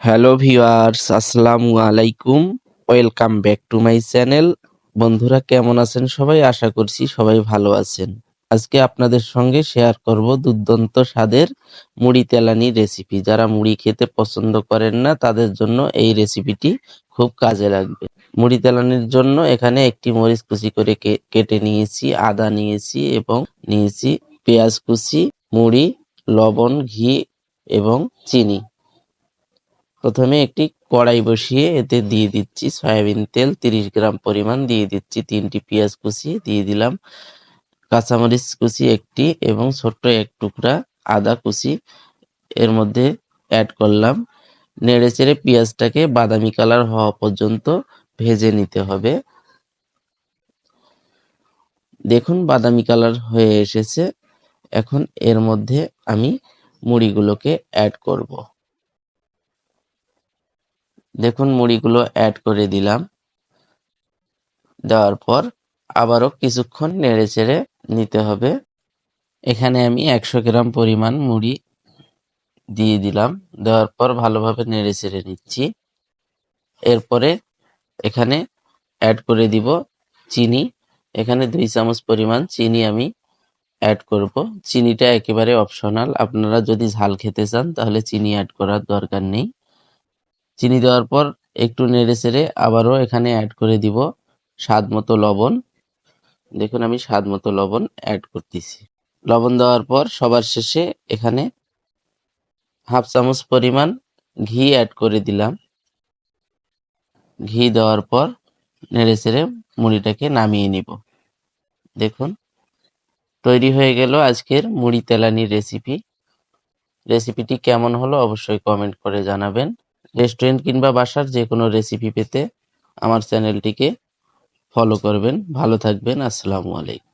Hello viewers, আসসালামু আলাইকুম। Welcome back to my channel. বন্ধুরা কেমন আছেন সবাই? আশা করছি সবাই ভালো আছেন। আজকে আপনাদের সঙ্গে শেয়ার করব দুর্দান্ত স্বাদের মুড়ি তেলানি রেসিপি। যারা মুড়ি খেতে পছন্দ করেন না তাদের জন্য এই রেসিপিটি খুব কাজে লাগবে। মুড়ি তেলানির জন্য এখানে একটি মরিচ কুচি করে কেটে নিয়েছি, আদা নিয়েছি এবং নিয়েছি পেঁয়াজ কুচি, মুড়ি, লবণ, ঘি এবং চিনি। প্রথমে একটি কড়াই বসিয়ে এতে দিয়ে দিচ্ছি সয়াবিন তেল 30 গ্রাম পরিমাণ, দিয়ে দিচ্ছি 3টি পেঁয়াজ কুচি, দিয়ে দিলাম কাঁচামরিচ কুচি একটি এবং ছোট্ট এক টুকরা আদা কুচি এর মধ্যে অ্যাড করলাম। নেড়েচেড়ে পেঁয়াজটাকে বাদামি কালার হওয়া পর্যন্ত ভেজে নিতে হবে। দেখুন বাদামি কালার হয়ে এসেছে। এখন এর মধ্যে আমি মুড়িগুলোকে অ্যাড করব। দেখুন মুড়িগুলো অ্যাড করে দিলাম। দেওয়ার পর আবারও কিছুক্ষণ নেড়েচেড়ে নিতে হবে। এখানে আমি 100 গ্রাম পরিমাণ মুড়ি দিয়ে দিলাম। দেওয়ার পর ভালোভাবে নেড়েচেড়ে নিচ্ছি। এরপরে এখানে অ্যাড করে দিব চিনি। এখানে 2 চামচ পরিমাণ চিনি আমি অ্যাড করব। চিনিটা একেবারে অপশনাল। আপনারা যদি ঝাল খেতে চান তাহলে চিনি অ্যাড করার দরকার নেই। চিনি দেওয়ার পর একটু নেড়েচেড়ে আবারও এখানে অ্যাড করে দিব স্বাদ মতো লবণ। দেখুন আমি স্বাদ মতো লবণ অ্যাড করতেছি। লবণ দেওয়ার পর সবার শেষে এখানে হাফ চামচ পরিমাণ ঘি অ্যাড করে দিলাম। ঘি দেওয়ার পর নেড়েচেড়ে মুড়িটাকে নামিয়ে নিব। দেখুন তৈরি হয়ে গেল আজকের মুড়ি তেলানির রেসিপি। রেসিপিটি কেমন হলো অবশ্যই কমেন্ট করে জানাবেন। রেস্টুরেন্ট কিংবা বাসার যে কোনো রেসিপি পেতে আমার চ্যানেলটিকে ফলো করবেন। ভালো থাকবেন। আসসালামু আলাইকুম।